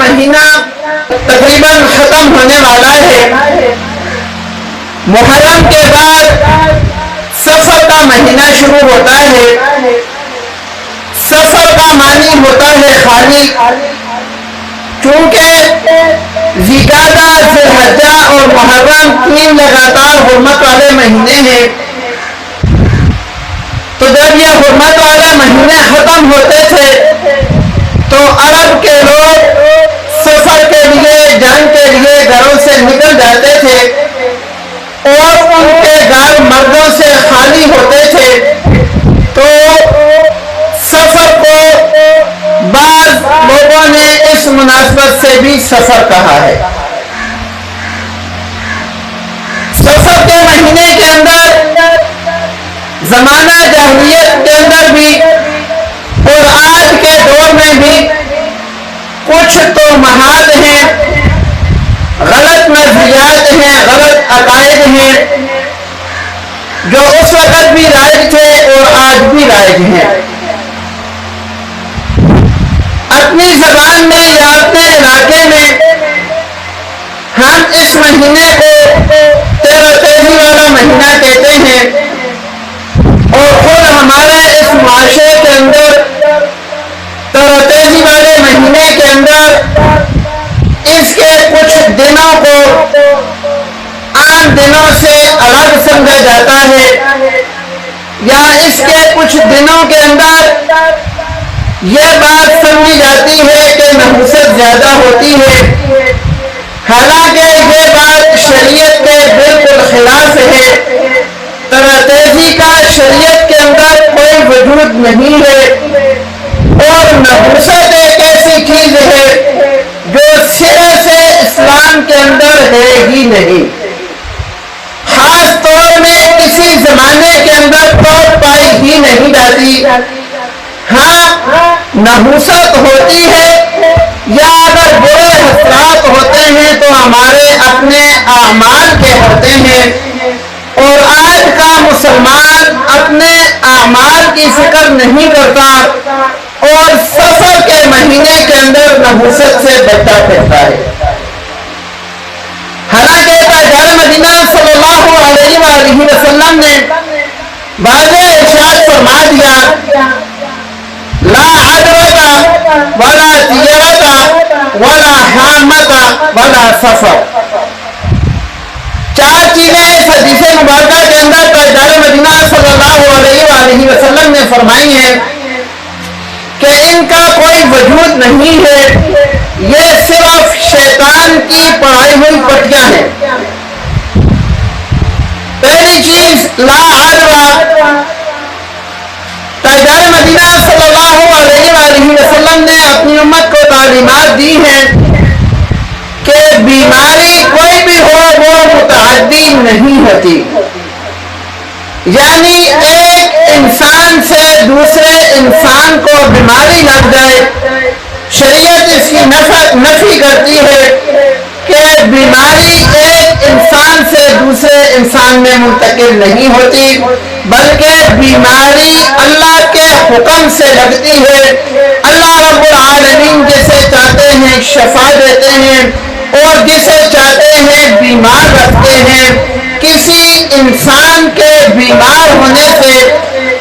مہینہ تقریباً ختم ہونے والا ہے۔ محرم کے بعد سفر کا مہینہ شروع ہوتا ہے۔ سفر کا معنی ہوتا ہے خالی، چونکہ ذوالقعدہ، ذوالحجہ اور محرم 3 لگاتار حرمت والے مہینے ہیں۔ تو جب یہ حرمت والے مہینے ختم ہوتے تھے تو عرب کے لوگ سفر کے لیے، جنگ کے لیے گھروں سے نکل جاتے تھے اور ان کے گھر مردوں سے خالی ہوتے تھے۔ تو سفر کو بعض لوگوں نے اس مناسبت سے بھی سفر کہا ہے۔ سفر کے مہینے کے اندر زمانہ جاہلیت کے اندر بھی اور آج کے دور میں بھی کچھ توہمات ہیں، غلط نظریات ہیں، غلط عقائد ہیں جو اس وقت بھی رائج تھے اور آج بھی رائج ہیں۔ اپنی زبان میں یا اپنے علاقے میں ہم اس مہینے کو تیرہ تیزی والا مہینہ کہتے ہیں، اور خود ہمارے اس معاشرے کے اندر تیرہ تیزی والے مہینے کے اندر اس کے کچھ دنوں کو عام دنوں سے الگ سمجھا جاتا ہے، یا اس کے کچھ دنوں کے اندر یہ بات سمجھی جاتی ہے کہ نحوست زیادہ ہوتی ہے، حالانکہ یہ بات شریعت کے بالکل خلاف ہے۔ تیرہ تیزی کا شریعت کے اندر کوئی وجود نہیں ہے، اور نحوست ایک ایسی چیز ہے جو سرے سے اسلام کے اندر ہے ہی نہیں۔ خاص طور میں کسی زمانے کے اندر پائی ہی نہیں جاتی۔ ہاں، نحوست ہوتی ہے، یا اگر برے حسرات ہوتے ہیں تو ہمارے اپنے اعمال کے ہوتے ہیں، اور آج کا مسلمان اپنے اعمال کی فکر نہیں کرتا اور سفر کے مہینے کے اندر نحوست سے بچتا پھرتا ہے۔ حالانکہ تاجدار مدینہ صلی اللہ علیہ وآلہ وسلم نے واضح ارشاد فرما دیا، لا عدوۃ ولا تجارۃ ولا حامۃ ولا سفر۔ 4 چیزیں اس حدیث مبارکہ کے اندر تاجدار مدینہ صلی اللہ علیہ وآلہ وسلم نے فرمائی ہیں کہ ان کا کوئی وجود نہیں ہے، یہ صرف شیطان کی پڑھائی ہوئی پٹیاں ہیں۔ پہلی چیز لا عدوہ، تاجدار مدینہ صلی اللہ علیہ وآلہ وسلم نے اپنی امت کو تعلیمات دی ہیں کہ بیماری کوئی بھی ہو وہ متعدی نہیں ہوتی، یعنی ایک انسان سے دوسرے انسان کو بیماری لگ جائے، شریعت اس کی نفی کرتی ہے کہ بیماری ایک انسان سے دوسرے انسان میں منتقل نہیں ہوتی، بلکہ بیماری اللہ کے حکم سے لگتی ہے۔ اللہ رب العالمین جسے چاہتے ہیں شفا دیتے ہیں اور جسے چاہتے ہیں بیمار رکھتے ہیں۔ کسی انسان کے بیمار ہونے سے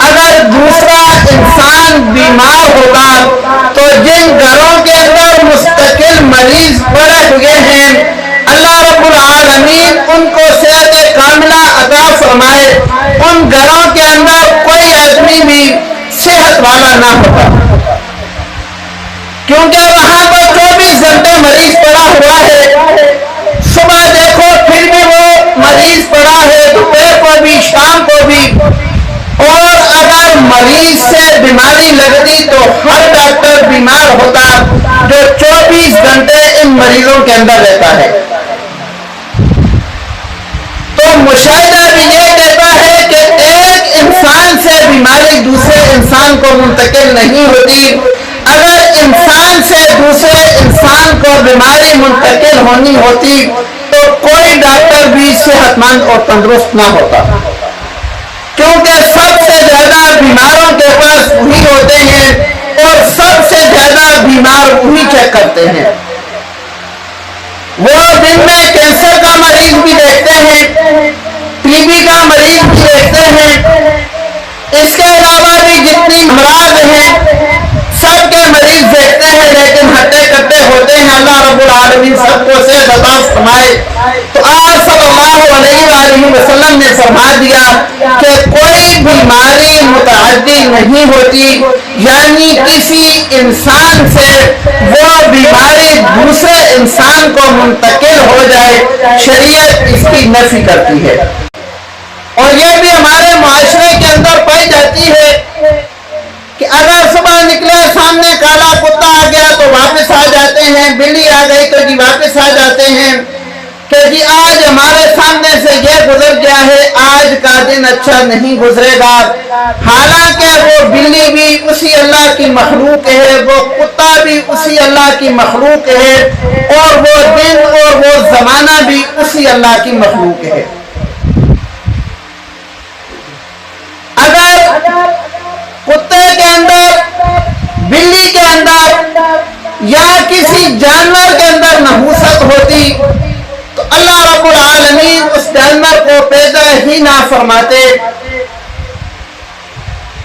اگر دوسرا انسان بیمار ہوگا تو جن گھروں کے اندر مستقل مریض پڑے ہوئے ہیں، اللہ رب العالمین ان کو صحت کاملہ عطا فرمائے، ان گھروں کے اندر کوئی آدمی بھی صحت والا نہ ہوگا، کیونکہ وہاں پر 24 گھنٹے مریض پڑا ہوا ہے۔ صبح دیکھو پھر بھی وہ مریض پڑا ہے، دوپہر کو بھی، شام کو بھی، اور اگر مریض سے بیماری لگتی تو ہر ڈاکٹر بیمار ہوتا جو 24 گھنٹے ان مریضوں کے اندر رہتا ہے۔ تو مشاہدہ بھی یہ کہتا ہے کہ ایک انسان سے بیماری دوسرے انسان کو منتقل نہیں ہوتی۔ اگر انسان سے دوسرے انسان کو بیماری منتقل ہونی ہوتی تو کوئی ڈاکٹر بھی صحت مند اور تندرست نہ ہوتا، کیونکہ سب سے زیادہ بیماروں کے پاس وہی ہوتے ہیں اور سب سے زیادہ بیمار وہی چیک کرتے ہیں۔ وہ دن میں کینسر کا مریض بھی دیکھتے ہیں، ٹی بی کا مریض بھی دیکھتے ہیں، اس کے علاوہ بھی جتنی امراض ہیں سب کے مریض دیکھتے ہیں، لیکن ہٹے کٹے ہوتے ہیں۔ اللہ رب العالمین سب کو صحت عطا فرمائے۔ تو آپ صلی اللہ علیہ وآلہ وسلم نے فرما دیا کہ کوئی بیماری متعدی نہیں ہوتی، یعنی کسی انسان سے وہ بیماری دوسرے انسان کو منتقل ہو جائے، شریعت اس کی نفی کرتی ہے۔ اور یہ بھی ہمارے معاشرے کے اندر پائی جاتی ہے کہ اگر صبح نکلے سامنے کالا کتا آ گیا تو واپس آ جاتے ہیں، بلی آ گئی تو جی واپس آ جاتے ہیں کہ جی آج ہمارے سامنے سے یہ گزر گیا ہے، آج کا دن اچھا نہیں گزرے گا۔ حالانکہ وہ بلی بھی اسی اللہ کی مخلوق ہے، وہ کتا بھی اسی اللہ کی مخلوق ہے، اور وہ دن اور وہ زمانہ بھی اسی اللہ کی مخلوق ہے۔ اگر کتے کے اندر، بلی کے اندر یا کسی جانور کے اندر نحوست ہوتی تو اللہ رب العالمین اس جانور کو پیدا ہی نہ فرماتے۔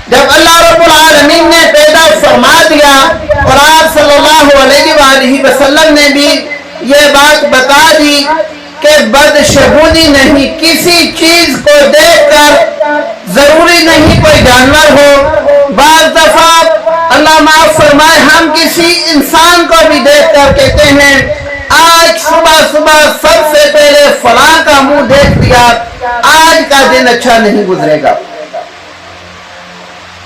جب اللہ رب العالمین نے پیدا فرما دیا اور آپ صلی اللہ علیہ وآلہ وسلم نے بھی یہ بات بتا دی کہ بدشگونی نہیں، کسی چیز کو دیکھ کر ضروری نہیں کوئی جانور ہو، بعض دفعہ اللہ معاف فرمائے ہم کسی انسان کو بھی دیکھ کر کہتے ہیں آج صبح صبح سب سے پہلے فلاں کا منہ دیکھ لیا، آج کا دن اچھا نہیں گزرے گا۔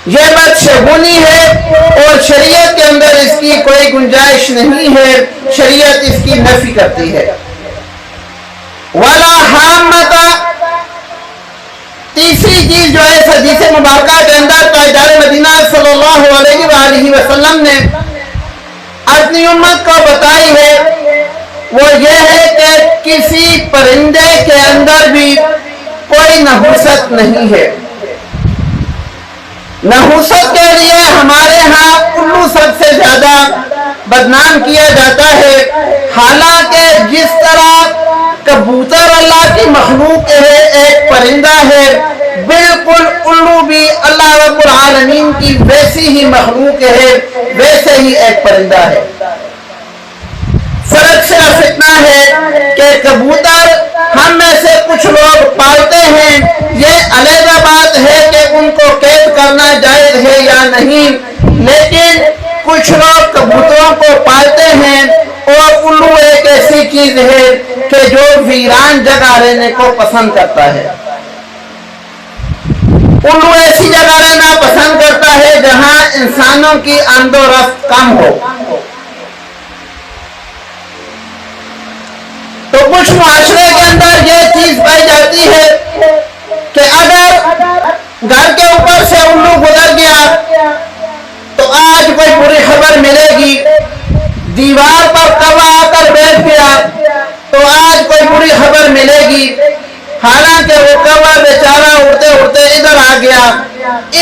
یہ بدشگونی ہے اور شریعت کے اندر اس کی کوئی گنجائش نہیں ہے، شریعت اس کی نفی کرتی ہے۔ وَلَا حَامَّةَ، تیسری چیز جو ہے اس حدیث مبارکہ کے اندر تاجدار مدینہ صلی اللہ علیہ وآلہ وسلم نے اپنی امت کو بتائی ہے، وہ یہ ہے کہ کسی پرندے کے اندر بھی کوئی نحوست نہیں ہے۔ نحوست کے لیے ہمارے ہاں الو سب سے زیادہ بدنام کیا جاتا ہے، حالانکہ جس طرح کبوتر اللہ کی مخلوق ہے، ایک پرندہ ہے، بالکل الو بھی اللہ رب العالمین کی ویسی ہی مخلوق ہے، ویسے ہی ایک پرندہ ہے۔ فرق صرف اتنا ہے کہ کبوتر ہم میں سے کچھ لوگ پالتے ہیں، یہ علیحدہ بات ہے کہ ان کو قید کرنا جائز ہے یا نہیں، لیکن کچھ لوگ کبوتروں کو پالتے ہیں، اور الو ایک ایسی چیز ہے کہ جو ویران جگہ رہنے کو پسند کرتا ہے۔ الو ایسی جگہ رہنا پسند کرتا ہے جہاں انسانوں کی آمد و رفت کم ہو۔ تو کچھ معاشرے کے اندر یہ چیز پائی جاتی ہے کہ اگر گھر کے اوپر سے الو گزر گیا تو آج کوئی بری خبر ملے گی، دیوار پر کوا آ کر بیٹھ گیا تو آج کوئی بری خبر ملے گی، حالانکہ وہ کوا بیچارہ اڑتے اڑتے ادھر آ گیا،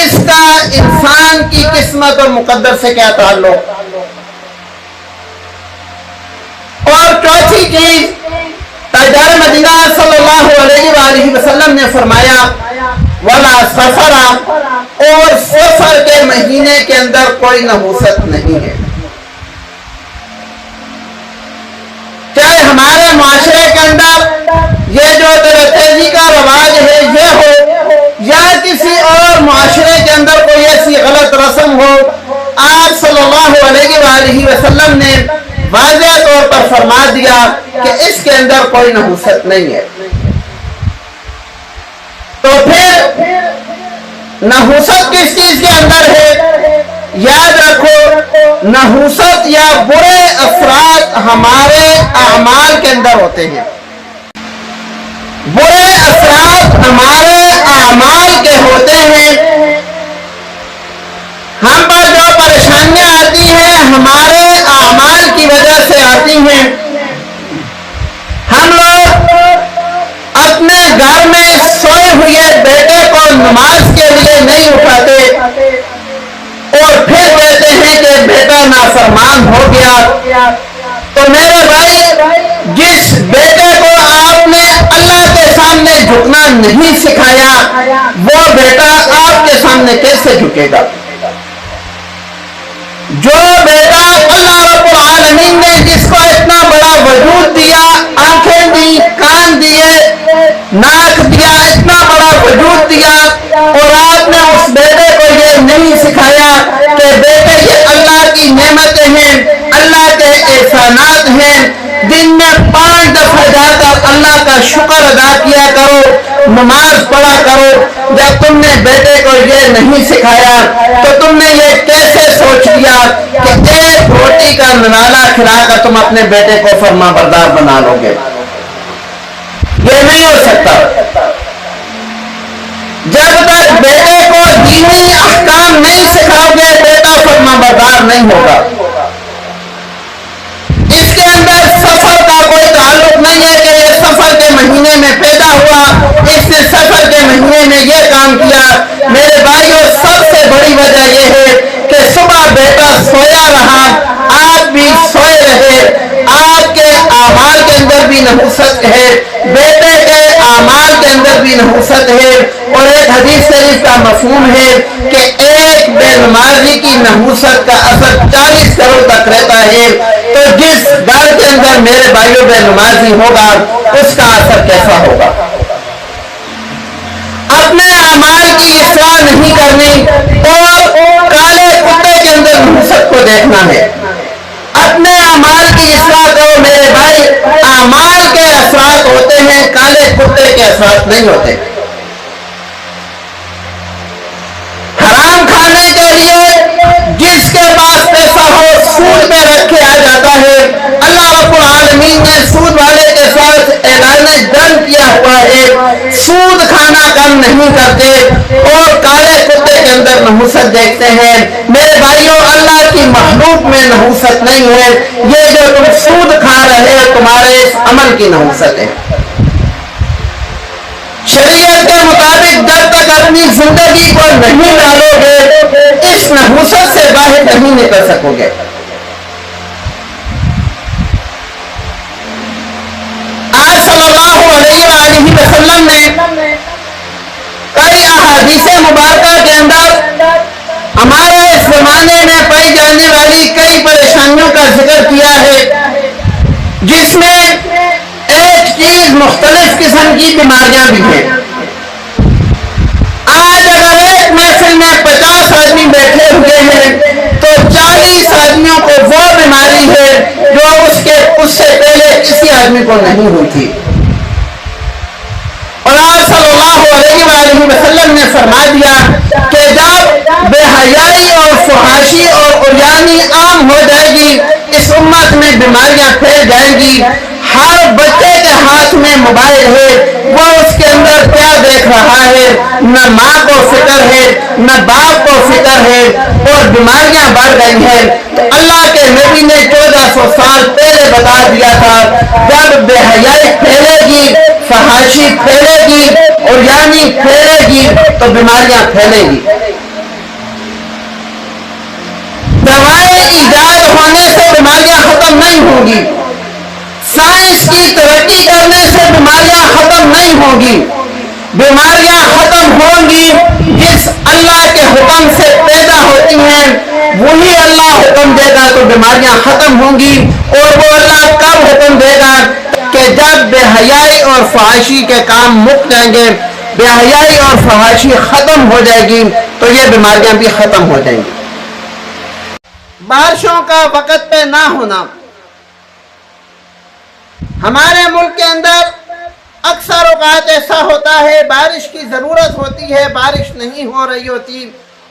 اس کا انسان کی قسمت اور مقدر سے کیا تعلق۔ اور چوتھی چیز تاجدار مدینہ صلی اللہ علیہ وآلہ وسلم نے فرمایا وَلَا سَفَرَ، اور سفر کے مہینے کے اندر کوئی نحوست نہیں ہے۔ چاہے ہمارے معاشرے کے اندر یہ جو تیزی کا رواج ہے یہ ہو، یا کسی اور معاشرے کے اندر کوئی ایسی غلط رسم ہو، آپ صلی اللہ علیہ وآلہ وسلم نے واضح طور پر فرما دیا کہ اس کے اندر کوئی نحوست نہیں ہے۔ تو پھر نحوست کس چیز کے اندر ہے؟ یاد رکھو، نحوست یا برے اثرات ہمارے اعمال کے اندر ہوتے ہیں۔ برے اثرات ہمارے اعمال کے ہوتے ہیں، ہم پر جو پریشانیاں آتی ہیں ہمارے اعمال کی وجہ سے آتی ہیں۔ ہم لوگ اپنے گھر میں سوئے ہوئے بیٹے کو نماز کے لیے نہیں اٹھاتے اور پھر کہتے ہیں کہ بیٹا نافرمان ہو گیا۔ تو میرے بھائی، جس جھکنا نہیں سکھایا، وہ بیٹا آپ کے سامنے کیسے جھکے گا؟ جو بیٹا اللہ رب العالمین نے جس کو اتنا بڑا وجود دیا، آنکھیں دی، کان دیے، ناک دیا، اتنا بڑا وجود دیا، اور آپ نے اس بیٹے کو یہ نہیں سکھایا کہ بیٹے یہ اللہ کی نعمتیں ہیں، اللہ کے احسانات ہیں، دن میں 5 دفعہ جا کر اللہ کا شکر ادا کیا کرو، نماز پڑھا کرو۔ جب تم نے بیٹے کو یہ نہیں سکھایا تو تم نے یہ کیسے سوچ لیا کہ ایک روٹی کا نوالا کھلا کر تم اپنے بیٹے کو فرما بردار بنا لو گے؟ یہ نہیں ہو سکتا۔ جب تک بیٹے کو دینی احکام نہیں سکھاؤ گے، بیٹا فرما بردار نہیں ہوگا۔ اس کے اندر سفر کا کوئی تعلق نہیں ہے کہ یہ سفر کے مہینے میں پیدا ہوا، اس نے سفر کے مہینے میں یہ کام کیا۔ میرے بھائیوں، سب سے بڑی وجہ یہ ہے کہ صبح بیٹا سویا رہا، آپ بھی سوئے رہے، آپ کے اعمال کے اندر بھی نحوست ہے، بیٹے کے اعمال کے اندر بھی نحوست ہے۔ اور ایک حدیث شریف کا مفہوم ہے کہ ایک بے نمازی کی نحوست کا اثر 40 کروڑ تک رہتا ہے۔ تو جس گھر کے اندر میرے بھائیوں بے نمازی ہوگا، اس کا اثر کیسا ہوگا؟ اپنے اعمال کی اصلاح نہیں کرنی اور کالے کتے کے اندر نحوست کو دیکھنا ہے۔ اپنے اعمال کی اصلاح کرو میرے بھائی، اعمال کے اثرات ہوتے ہیں، کالے کتے کے اثرات نہیں ہوتے۔ حرام کھانے کے لیے جس کے پاس پیسہ ہو سود پہ رکھ کے آ جاتا ہے۔ اللہ رب العالمین نے سود والے کے ساتھ اعلان جنگ کیا ہوا ہے، سود کھانا کم نہیں کرتے اور کالے کتے کے اندر نحوست دیکھتے ہیں۔ میرے بھائیوں، اللہ کی مخلوق میں نحوست نہیں ہے، یہ جو تم سود کھا رہے ہو تمہارے اس عمل کی نحوست ہے۔ شریعت کے مطابق جب تک اپنی زندگی کو نہیں ڈالو گے، اس نحوست سے باہر نہیں نکل سکو گے۔ آج صلی اللہ علیہ وآلہ وسلم نے کئی احادیث مبارکہ کے اندر ہمارے اس زمانے میں پائی جانے والی کئی پریشانیوں کا ذکر کیا ہے، جس میں ایک چیز مختلف قسم کی بیماریاں بھی ہیں۔ آج اگر ایک محفل میں 50 آدمی بیٹھے ہوئے ہیں تو 40 آدمیوں کو وہ بیماری ہے جو اس سے پہلے کسی آدمی کو نہیں ہوئی تھی۔ اور آپ صلی اللہ علیہ وآلہ وسلم نے فرما دیا کہ جب بے حیائی اور فحاشی اور عریانی عام ہو جائے گی، اس امت میں بیماریاں پھیل جائیں گی۔ ہر بچے کے ہاتھ میں موبائل ہے، وہ اس کے اندر کیا دیکھ رہا ہے، نہ ماں کو فکر ہے نہ باپ کو فکر ہے، اور بیماریاں بڑھ گئی ہیں۔ تو اللہ کے نبی نے 1400 سال پہلے بتا دیا تھا، جب بے حیائی پھیلے گی، فحاشی پھیلے گی، عریانی پھیلے گی تو بیماریاں پھیلیں گی۔ دوائیں ایجاد ہونے سے بیماریاں ختم نہیں ہوں گی، سائنس کی ترقی کرنے سے بیماریاں ختم نہیں ہوں گی۔ بیماریاں ختم ہوں گی جس اللہ کے حکم سے پیدا ہوتی ہیں، وہی اللہ حکم دے گا تو بیماریاں ختم ہوں گی۔ اور وہ اللہ کب حکم دے گا؟ کہ جب بے حیائی اور فحاشی کے کام مک جائیں گے، بے حیائی اور فحاشی ختم ہو جائے گی تو یہ بیماریاں بھی ختم ہو جائیں گی۔ بارشوں کا وقت پہ نہ ہونا، ہمارے ملک کے اندر اکثر اوقات ایسا ہوتا ہے، بارش کی ضرورت ہوتی ہے، بارش نہیں ہو رہی ہوتی،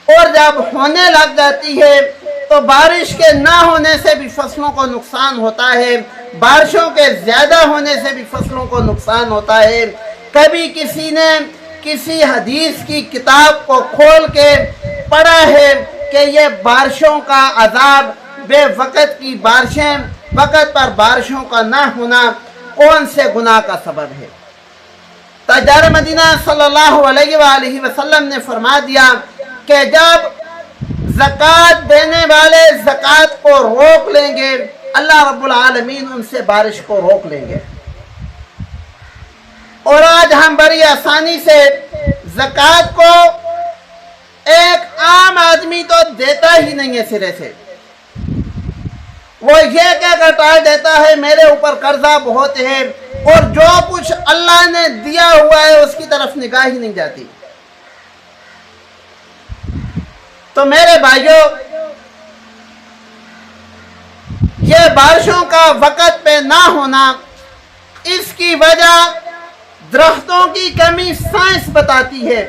اور جب ہونے لگ جاتی ہے تو بارش کے نہ ہونے سے بھی فصلوں کو نقصان ہوتا ہے، بارشوں کے زیادہ ہونے سے بھی فصلوں کو نقصان ہوتا ہے۔ کبھی کسی نے کسی حدیث کی کتاب کو کھول کے پڑھا ہے کہ یہ بارشوں کا عذاب، بے وقت کی بارشیں، وقت پر بارشوں کا نہ ہونا کون سے گناہ کا سبب ہے؟ تاجدار مدینہ صلی اللہ علیہ وآلہ وسلم نے فرما دیا کہ جب زکوٰۃ دینے والے زکوٰۃ کو روک لیں گے، اللہ رب العالمین ان سے بارش کو روک لیں گے۔ اور آج ہم بڑی آسانی سے زکوٰۃ کو ایک عام آدمی تو دیتا ہی نہیں ہے سرے سے، وہ یہ کہہ کر ٹال دیتا ہے میرے اوپر قرضہ بہت ہے، اور جو کچھ اللہ نے دیا ہوا ہے اس کی طرف نگاہ ہی نہیں جاتی۔ تو میرے بھائیوں، یہ بارشوں کا وقت پہ نہ ہونا، اس کی وجہ درختوں کی کمی سائنس بتاتی ہے،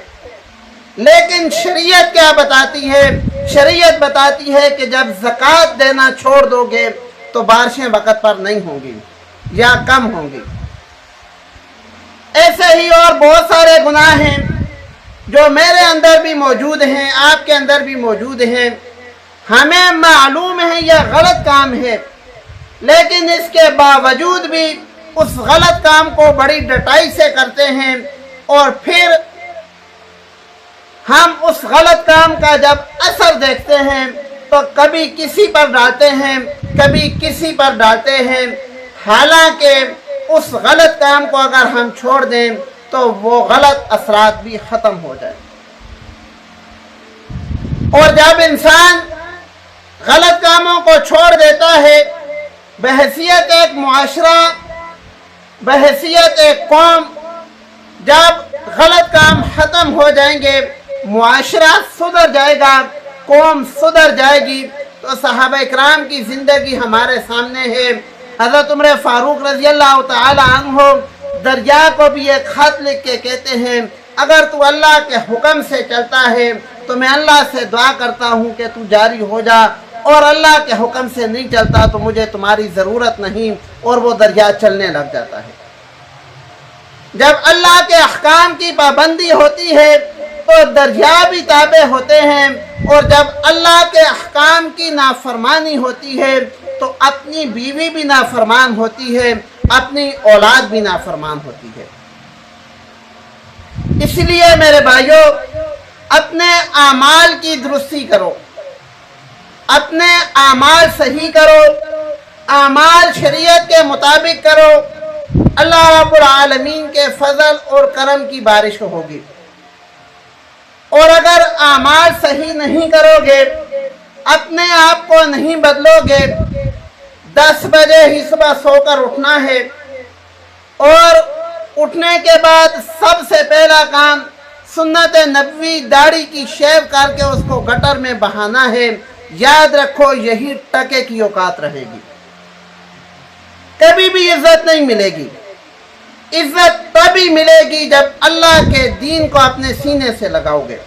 لیکن شریعت کیا بتاتی ہے؟ شریعت بتاتی ہے کہ جب زکوٰۃ دینا چھوڑ دو گے تو بارشیں وقت پر نہیں ہوں گی یا کم ہوں گی۔ ایسے ہی اور بہت سارے گناہ ہیں جو میرے اندر بھی موجود ہیں، آپ کے اندر بھی موجود ہیں، ہمیں معلوم ہے یہ غلط کام ہے، لیکن اس کے باوجود بھی اس غلط کام کو بڑی ڈٹائی سے کرتے ہیں، اور پھر ہم اس غلط کام کا جب اثر دیکھتے ہیں تو کبھی کسی پر ڈالتے ہیں، کبھی کسی پر ڈالتے ہیں، حالانکہ اس غلط کام کو اگر ہم چھوڑ دیں تو وہ غلط اثرات بھی ختم ہو جائیں۔ اور جب انسان غلط کاموں کو چھوڑ دیتا ہے، بحیثیت ایک معاشرہ، بحیثیت ایک قوم، جب غلط کام ختم ہو جائیں گے، معاشرہ سدھر جائے گا، قوم سدھر جائے گی۔ تو صحابہ اکرام کی زندگی ہمارے سامنے ہے۔ حضرت عمر فاروق رضی اللہ تعالی عنہ دریا کو بھی ایک خط لکھ کے کہتے ہیں، اگر تو اللہ کے حکم سے چلتا ہے تو میں اللہ سے دعا کرتا ہوں کہ تو جاری ہو جا، اور اللہ کے حکم سے نہیں چلتا تو مجھے تمہاری ضرورت نہیں، اور وہ دریا چلنے لگ جاتا ہے۔ جب اللہ کے احکام کی پابندی ہوتی ہے تو دریا بھی تابع ہوتے ہیں، اور جب اللہ کے احکام کی نافرمانی ہوتی ہے تو اپنی بیوی بھی نافرمان ہوتی ہے، اپنی اولاد بھی نافرمان ہوتی ہے۔ اس لیے میرے بھائیوں، اپنے اعمال کی درستی کرو، اپنے اعمال صحیح کرو، اعمال شریعت کے مطابق کرو، اللہ رب العالمین کے فضل اور کرم کی بارش ہوگی۔ اور اگر اعمال صحیح نہیں کرو گے، اپنے آپ کو نہیں بدلو گے، 10 بجے ہی صبح سو کر اٹھنا ہے، اور اٹھنے کے بعد سب سے پہلا کام سنت نبوی داڑھی کی شیو کر کے اس کو گٹر میں بہانا ہے، یاد رکھو یہی ٹکے کی اوقات رہے گی، کبھی بھی عزت نہیں ملے گی۔ عزت تبھی ملے گی جب اللہ کے دین کو اپنے سینے سے لگاؤ گے۔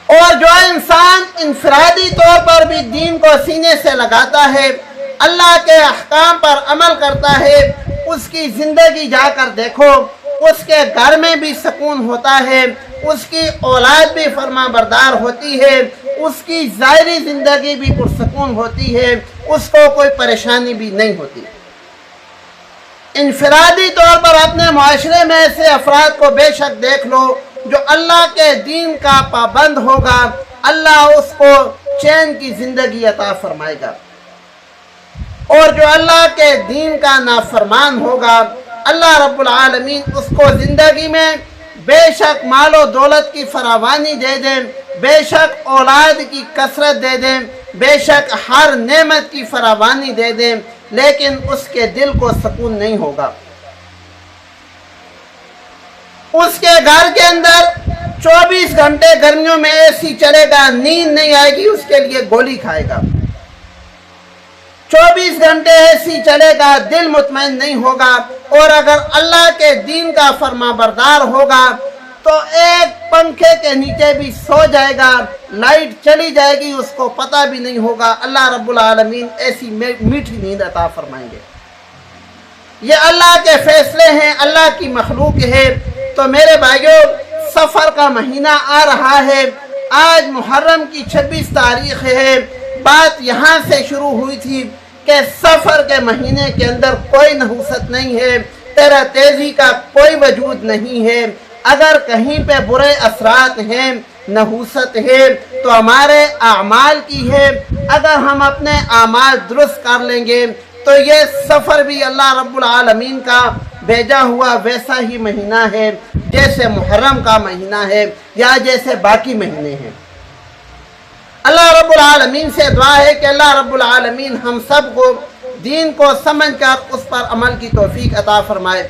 اور جو انسان انفرادی طور پر بھی دین کو سینے سے لگاتا ہے، اللہ کے احکام پر عمل کرتا ہے، اس کی زندگی جا کر دیکھو، اس کے گھر میں بھی سکون ہوتا ہے، اس کی اولاد بھی فرما بردار ہوتی ہے، اس کی ظاہری زندگی بھی پرسکون ہوتی ہے، اس کو کوئی پریشانی بھی نہیں ہوتی۔ انفرادی طور پر اپنے معاشرے میں ایسے افراد کو بے شک دیکھ لو جو اللہ کے دین کا پابند ہوگا، اللہ اس کو چین کی زندگی عطا فرمائے گا، اور جو اللہ کے دین کا نافرمان ہوگا، اللہ رب العالمین اس کو زندگی میں بے شک مال و دولت کی فراوانی دے دیں، بے شک اولاد کی کثرت دے دیں، بے شک ہر نعمت کی فراوانی دے دیں، لیکن اس کے دل کو سکون نہیں ہوگا۔ اس کے گھر کے اندر 24 گھنٹے گرمیوں میں اے سی چلے گا، نیند نہیں آئے گی، اس کے لیے گولی کھائے گا۔ 24 گھنٹے اے سی چلے گا، دل مطمئن نہیں ہوگا، اور اگر اللہ کے دین کا فرما بردار ہوگا تو ایک پنکھے کے نیچے بھی سو جائے گا، لائٹ چلی جائے گی، اس کو پتہ بھی نہیں ہوگا۔ اللہ رب العالمین ایسی میٹھی نیند عطا فرمائیں گے۔ یہ اللہ کے فیصلے ہیں، اللہ کی مخلوق ہے۔ تو میرے بھائیوں، سفر کا مہینہ آ رہا ہے، آج محرم کی 26 تاریخ ہے۔ بات یہاں سے شروع ہوئی تھی کہ سفر کے مہینے کے اندر کوئی نحوست نہیں ہے، تیرا تیزی کا کوئی وجود نہیں ہے۔ اگر کہیں پہ برے اثرات ہیں، نحوست ہے، تو ہمارے اعمال کی ہے۔ اگر ہم اپنے اعمال درست کر لیں گے تو یہ سفر بھی اللہ رب العالمین کا بھیجا ہوا ویسا ہی مہینہ ہے جیسے محرم کا مہینہ ہے یا جیسے باقی مہینے ہیں۔ اللہ رب العالمین سے دعا ہے کہ اللہ رب العالمین ہم سب کو دین کو سمجھ کر اس پر عمل کی توفیق عطا فرمائے۔